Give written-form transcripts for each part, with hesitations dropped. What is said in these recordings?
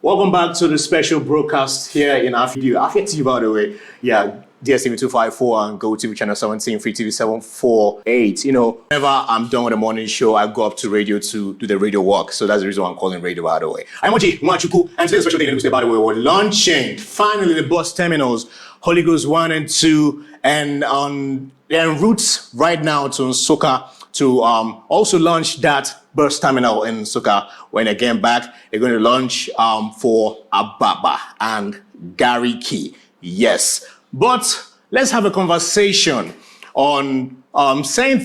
Welcome back to the special broadcast here in Afia TV, by the way. Yeah, DSTV 254 and Go TV channel 17, Free TV 748. You know, whenever I'm done with the morning show, I go up to radio to do the radio work. So that's the reason why I'm calling radio, by the way. I'm Orji Nwachukwu, and today's special day in Enugu'S, by the way, we're launching finally the bus terminals, Holy Ghost 1 and 2, and they're en route right now to Nsukka to also launch that bus terminal in Nsukka. When they get back, they're going to launch for Ababa and Gariki. Yes. But let's have a conversation on saying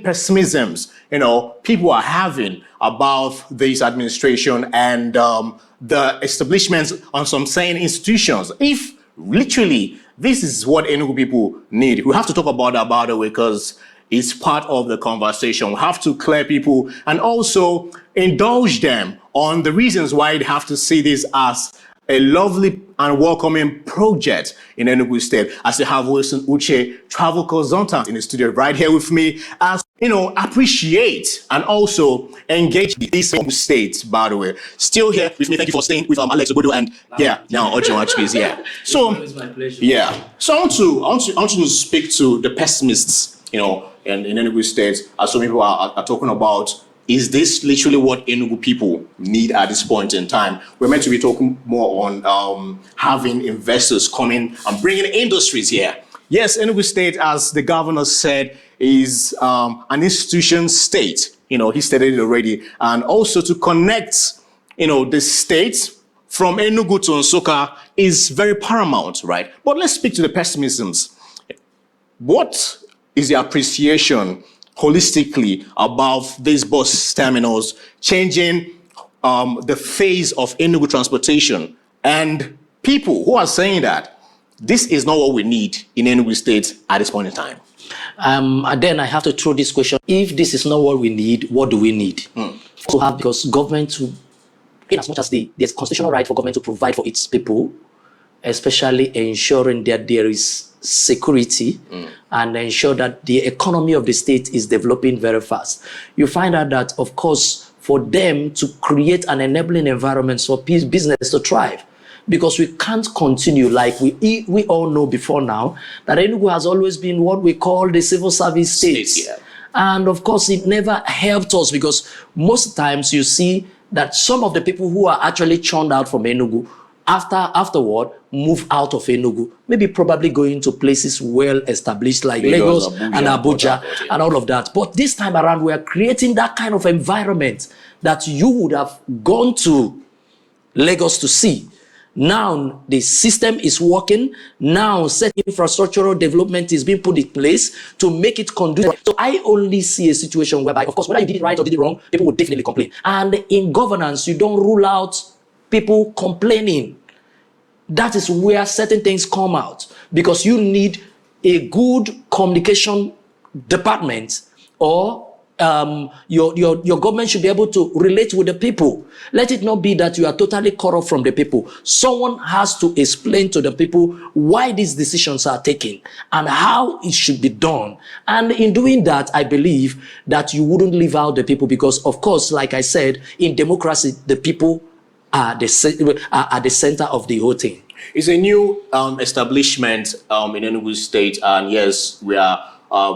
pessimisms, you know, people are having about this administration and the establishments on some saying institutions. If literally this is what Enugu people need, we have to talk about that, by the way, because it's part of the conversation. We have to clear people and also indulge them on the reasons why they have to see this as a lovely and welcoming project in Enugu State. As they have Wilson Uche, travel consultant, in the studio right here with me, as you know, appreciate and also engage this state, by the way. Still here with me. Thank you for staying with Alex Obodo and now Orji Nwachukwu is here. So it's my pleasure. Yeah. So I want to speak to the pessimists, you know, in Enugu State, as some people are talking about. Is this literally what Enugu people need at this point in time? We're meant to be talking more on having investors coming and bringing industries here. Yes, Enugu State, as the governor said, is an institution state. You know, he stated it already. And also to connect, you know, the state from Enugu to Nsukka is very paramount, right? But let's speak to the pessimisms. What is the appreciation holistically about these bus terminals changing the phase of Enugu transportation, and people who are saying that this is not what we need in Enugu State at this point in time? And then I have to throw this question: if this is not what we need, what do we need to have? Because government, to, in as much as there's constitutional right for government to provide for its people, especially ensuring that there is security and ensure that the economy of the state is developing very fast. You find out that, of course, for them to create an enabling environment for business to thrive, because we can't continue like we all know before now that Enugu has always been what we call the civil service state. Yeah. And of course, it never helped us, because most times you see that some of the people who are actually churned out from Enugu afterward move out of Enugu, maybe probably going to places well established like Lagos and Abuja and all of that. But this time around, we are creating that kind of environment that you would have gone to Lagos to see. Now the system is working. Now certain infrastructural development is being put in place to make it conducive. So I only see a situation whereby, of course, whether you did it right or did it wrong, people would definitely complain. And in governance, you don't rule out people complaining. That is where certain things come out, because you need a good communication department, or your government should be able to relate with the people. Let it not be that you are totally cut off from the people. Someone has to explain to the people why these decisions are taken and how it should be done. And in doing that, I believe that you wouldn't leave out the people, because, of course, like I said, in democracy, the people are the center of the whole thing. It's a new establishment in Enugu State, and yes, we are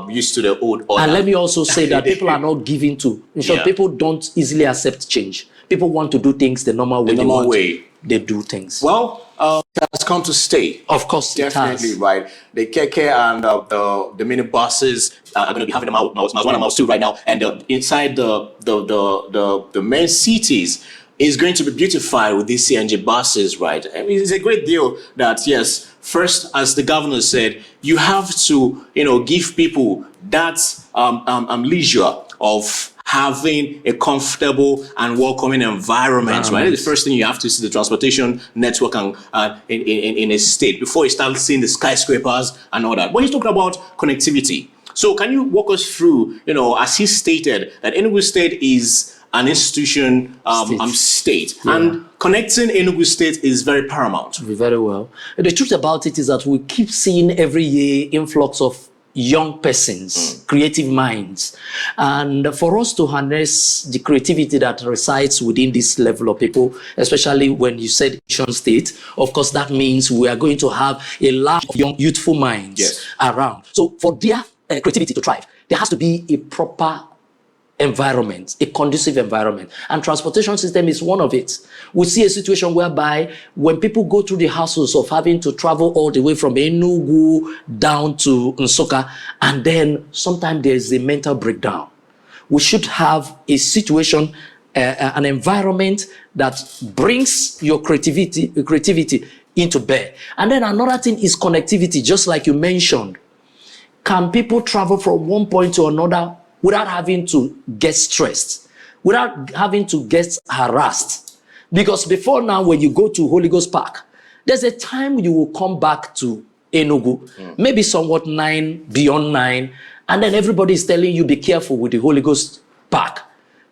used to the old order. And let me also say that people are not giving to. In short, people don't easily accept change. People want to do things the normal way. They do things. Well, it has come to stay. Of course, definitely, right. The KK and the minibuses are going to be having them out. Mouse 1 and Mouse 2 right now, and inside the main cities is going to be beautified with these CNG buses, right? I mean, it's a great deal that, yes, first, as the governor said, you have to, you know, give people that leisure of having a comfortable and welcoming environment, right? The first thing you have to see the transportation network and in a state before you start seeing the skyscrapers and all that. But he's talking about connectivity. So can you walk us through, you know, as he stated, that Enugu State is an institution state. Yeah. And connecting Enugu State is very paramount. Very well. The truth about it is that we keep seeing every year influx of young persons, creative minds. And for us to harness the creativity that resides within this level of people, especially when you said nation state, of course, that means we are going to have a lot of young, youthful minds around. So for their creativity to thrive, there has to be a proper environment, a conducive environment, and transportation system is one of it. We see a situation whereby when people go through the hassles of having to travel all the way from Enugu down to Nsukka, and then sometimes there's a mental breakdown. We should have a situation, an environment that brings your creativity into bear. And then another thing is connectivity, just like you mentioned. Can people travel from one point to another without having to get stressed, without having to get harassed? Because before now, when you go to Holy Ghost Park, there's a time you will come back to Enugu, maybe somewhat beyond 9, and then everybody is telling you, be careful with the Holy Ghost Park.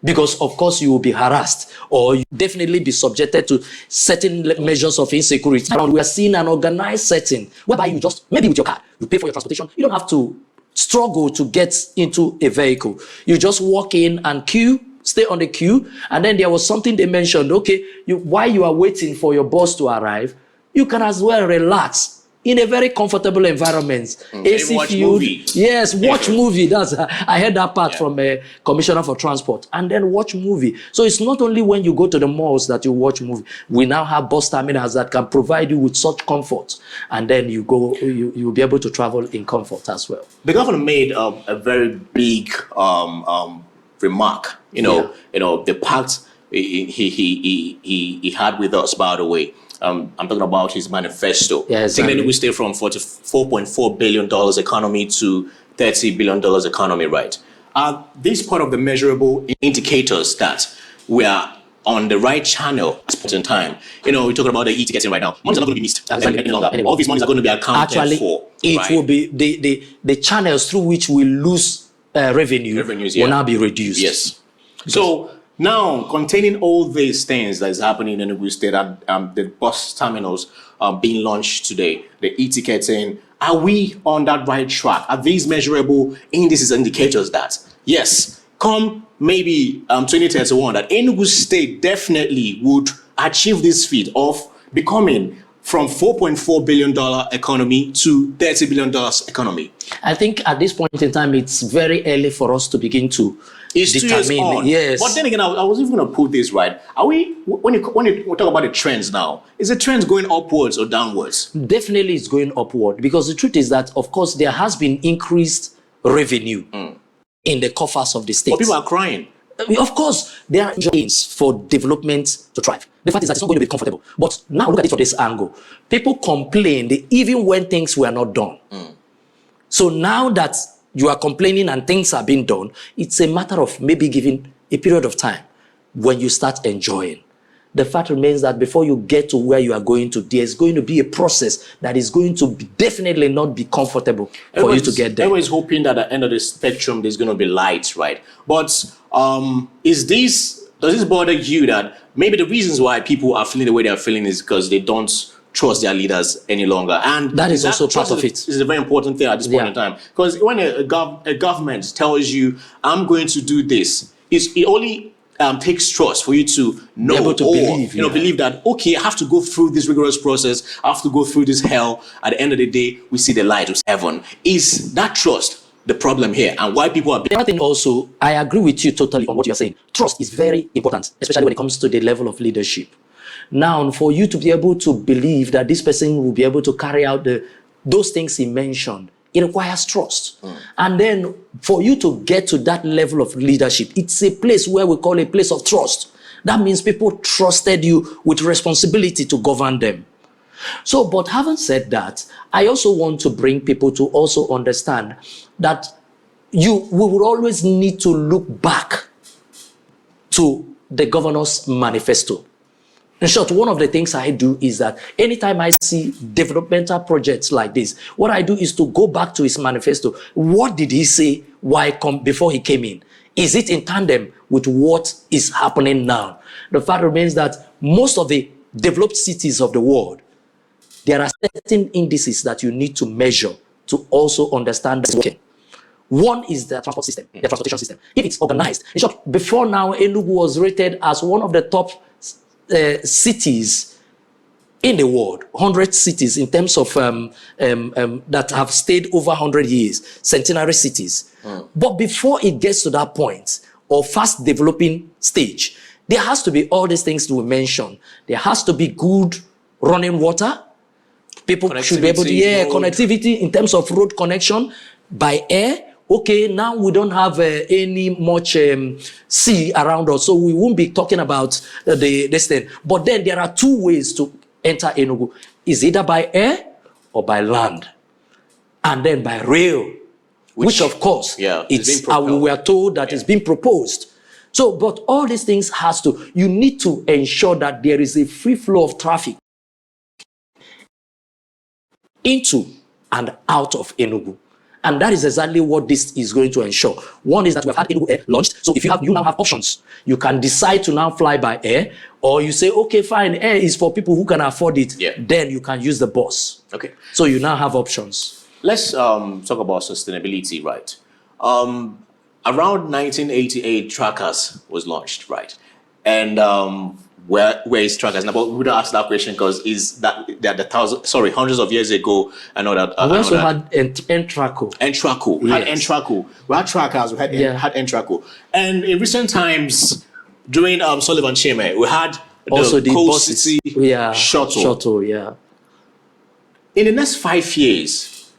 Because, of course, you will be harassed or you definitely be subjected to certain measures of insecurity. And we are seeing an organized setting whereby you just, maybe with your car, you pay for your transportation. You don't have to struggle to get into a vehicle. You just walk in and queue, stay on the queue. And then there was something they mentioned, okay, while you are waiting for your bus to arrive, you can as well relax in a very comfortable environment. AC watch field. movie. Yes, watch movie. I heard that part from a commissioner for transport. And then watch movie. So it's not only when you go to the malls that you watch movie. We now have bus terminals that can provide you with such comfort. And then you'll be able to travel in comfort as well. The governor made a very big remark. The pact he had with us, by the way. I'm talking about his manifesto. Taking we stay from $44.4 billion economy to $30 billion economy, right? Are these part of the measurable indicators that we are on the right channel at this point in time? We're talking about the e-ticketing right now. Money is not going to be missed any longer. All these monies are going to be accounted for. It will be the channels through which we lose revenues will now be reduced. Yes. So now, containing all these things that is happening in Enugu State, the bus terminals being launched today, the e-ticketing, are we on that right track? Are these measurable indices, indicators that, yes, come maybe 2031, that Enugu State definitely would achieve this feat of becoming from $4.4 billion economy to $30 billion economy? I think at this point in time, it's very early for us to begin to determine. 2 years on. Yes. But then again, I was even going to put this right. Are we, when you talk about the trends now, is the trends going upwards or downwards? Definitely it's going upward, because the truth is that, of course, there has been increased revenue in the coffers of the state. But people are crying. Of course, there are gains for development to thrive. The fact is that it's not going to be comfortable. But now look at it from this angle. People complained even when things were not done. So now that you are complaining and things are being done, it's a matter of maybe giving a period of time when you start enjoying. The fact remains that before you get to where you are going to, there's going to be a process that is going to definitely not be comfortable for you to get there. Everyone's hoping that at the end of the spectrum, there's going to be light, right? But does this bother you that maybe the reasons why people are feeling the way they are feeling is because they don't trust their leaders any longer? And that is also part of it. This is a very important thing at this point in time. Because when a government tells you, I'm going to do this, it only takes trust for you to know, able to believe that, okay, I have to go through this rigorous process, I have to go through this hell. At the end of the day, we see the light of heaven. Is that trust the problem here, and why people are... The other thing also, I agree with you totally on what you're saying. Trust is very important, especially when it comes to the level of leadership. Now, for you to be able to believe that this person will be able to carry out those things he mentioned, it requires trust. And then for you to get to that level of leadership, it's a place where we call a place of trust. That means people trusted you with responsibility to govern them. So, but having said that, I also want to bring people to also understand that we will always need to look back to the governor's manifesto. In short, one of the things I do is that anytime I see developmental projects like this, what I do is to go back to his manifesto. What did he say before he came in? Is it in tandem with what is happening now? The fact remains that most of the developed cities of the world, there are certain indices that you need to measure to also understand that. Okay. One is the transport system, the transportation system. If it's organized, in short, before now, Enugu was rated as one of the top cities in the world, 100 cities in terms of that have stayed over 100 years, centenary cities. But before it gets to that point, or fast developing stage, there has to be all these things to mention. There has to be good running water. People should be able to, connectivity in terms of road connection by air. Okay, now we don't have any much sea around us, so we won't be talking about this thing. But then there are two ways to enter Enugu. Is either by air or by land, and then by rail, which of course, we were told that it's been proposed. So, but all these things you need to ensure that there is a free flow of traffic into and out of Enugu. And that is exactly what this is going to ensure. One is that we've had Enugu Air launched. So if you now have options, you can decide to now fly by air, or you say, okay, fine, air is for people who can afford it. Then you can use the bus. Okay. So you now have options. Let's talk about sustainability, right? Around 1988, Trackers was launched, right? And where is Trackers now? But we don't ask that question because is that hundreds of years ago? I know that. We also had Entraco. Entraco. We had Entraco. We had Trackers. We had Entraco. And in recent times, during Sullivan Cheme, we had also the Coal buses. City shuttle. In the next 5 years,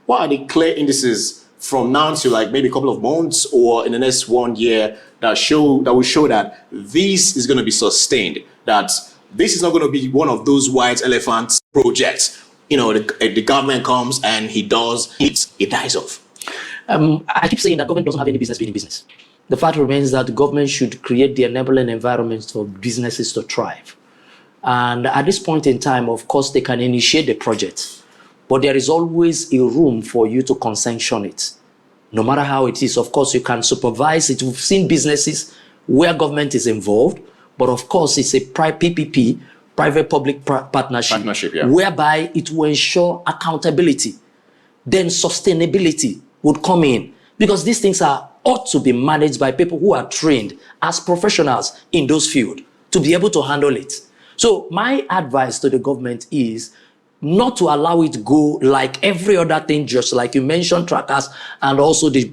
what are the clear indices from now to like maybe a couple of months or in the next 1 year that will show that this is going to be sustained, that this is not going to be one of those white elephant projects? The government comes and he does it dies off. I keep saying that government doesn't have any business being in business. The fact remains that the government should create the enabling environments for businesses to thrive. And at this point in time, of course, they can initiate the project, but there is always a room for you to sanction it. No matter how it is, of course, you can supervise it. We've seen businesses where government is involved, but of course, it's a PPP, private-public partnership, whereby it will ensure accountability. Then sustainability would come in, because these things ought to be managed by people who are trained as professionals in those fields to be able to handle it. So my advice to the government is not to allow it go like every other thing, just like you mentioned, Trackers and also the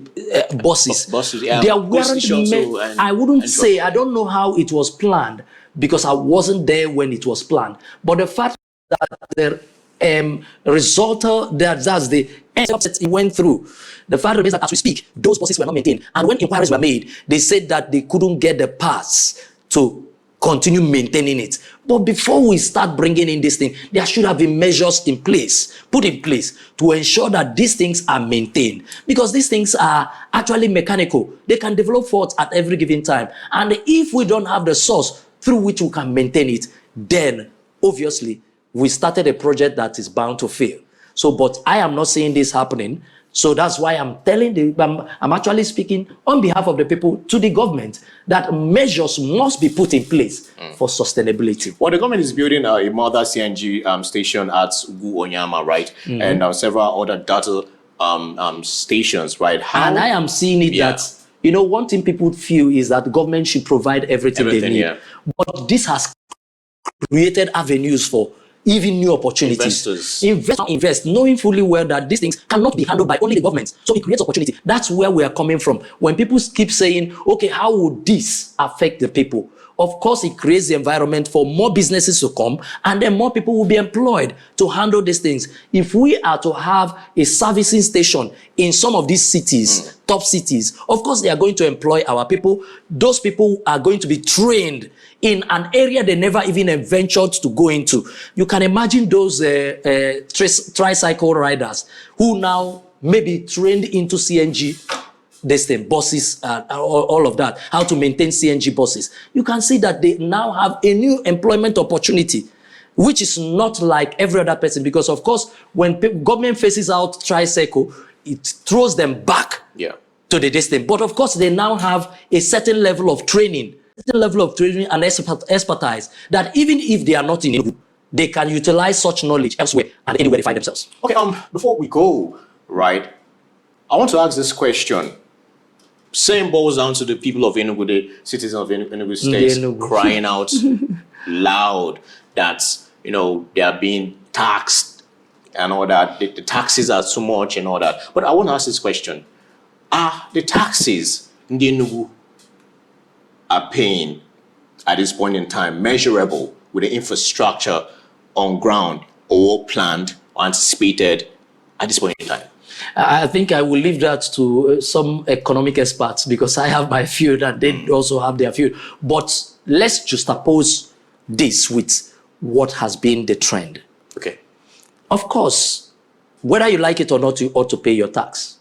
buses. There weren't I wouldn't say, I don't know how it was planned because I wasn't there when it was planned. But the fact that the result, that's the end it went through. The fact is that as we speak, those buses were not maintained. And when inquiries were made, they said that they couldn't get the parts to continue maintaining it. But before we start bringing in this thing, there should have been measures put in place to ensure that these things are maintained. Because these things are actually mechanical. They can develop faults at every given time. And if we don't have the source through which we can maintain it, then obviously we started a project that is bound to fail. So, but I am not seeing this happening. So that's why I'm I'm actually speaking on behalf of the people to the government that measures must be put in place for sustainability. Well, the government is building a mother CNG station at Onyama, right? And several other data stations, right? And I am seeing it that, one thing people feel is that the government should provide everything they need. But this has created avenues for even new opportunities. Invest, knowing fully well that these things cannot be handled by only the government. So it creates opportunity. That's where we are coming from. When people keep saying, okay, how would this affect the people? Of course, it creates the environment for more businesses to come, and then more people will be employed to handle these things. If we are to have a servicing station in some of these cities, top cities, of course, they are going to employ our people. Those people are going to be trained in an area they never even ventured to go into. You can imagine those tricycle riders who now may be trained into CNG, buses, all of that, how to maintain CNG buses. You can see that they now have a new employment opportunity, which is not like every other person, because of course, when government faces out tricycle, it throws them back to the distance. But of course, they now have a certain level of training and expertise that even if they are not in Enugu, they can utilize such knowledge elsewhere and anywhere they find themselves. Okay, before we go, right, I want to ask this question. Same boils down to the people of Enugu, the citizens of Enugu State, crying out loud that, they are being taxed and all that. The taxes are too much and all that. But I want to ask this question. Are the taxes in the Enugu are paying at this point in time measurable with the infrastructure on ground or planned or anticipated at this point in time? I think I will leave that to some economic experts because I have my field and they also have their field. But let's juxtapose this with what has been the trend. Okay. Of course, whether you like it or not, you ought to pay your tax.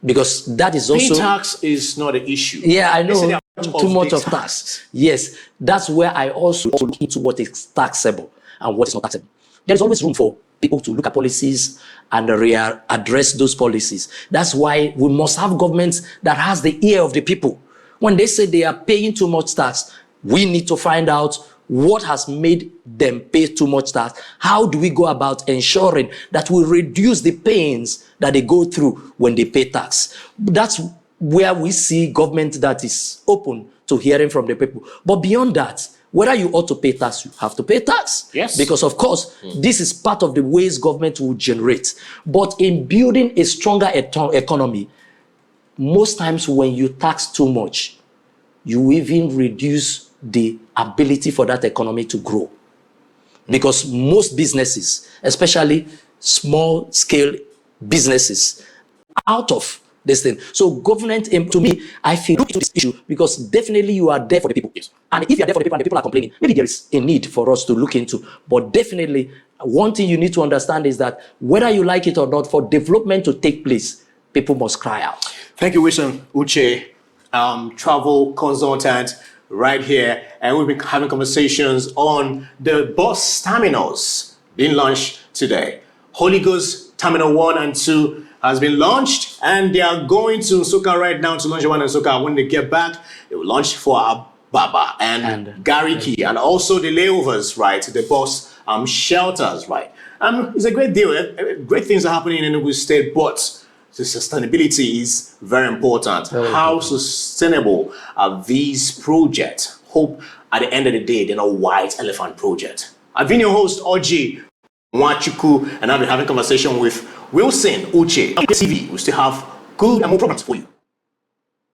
Because that is also... Paying tax is not an issue. Yeah, I know. Too much of tax. Yes, that's where I also look into what is taxable and what is not taxable. There is always room for people to look at policies and address those policies. That's why we must have governments that has the ear of the people. When they say they are paying too much tax, we need to find out what has made them pay too much tax. How do we go about ensuring that we reduce the pains that they go through when they pay tax? That's where we see government that is open to hearing from the people. But beyond that, whether you ought to pay tax, you have to pay tax. Yes. Because of course, this is part of the ways government will generate. But in building a stronger economy, most times when you tax too much, you even reduce the ability for that economy to grow. Because most businesses, especially small scale businesses, out of this thing. So government, to me, I feel look into this issue because definitely you are there for the people. Yes. And if you are there for the people and the people are complaining, maybe there is a need for us to look into. But definitely, one thing you need to understand is that whether you like it or not, for development to take place, people must cry out. Thank you, Wilson Uche, travel consultant right here. And we've been having conversations on the bus terminals being launched today. Holy Ghost Terminal 1 and 2 has been launched, and they are going to Nsukka right now to launch one in Nsukka. When they get back, they will launch for Ababa and Gariki, and also the layovers, right? The bus shelters, right? It's a great deal. Great things are happening in Enugu State, but the sustainability is very important. How sustainable are these projects? Hope at the end of the day, they're not white elephant project. I've been your host, Orji Nwachukwu, and I've been having conversation with Wilson Uche. TV, we still have good and more programs for you.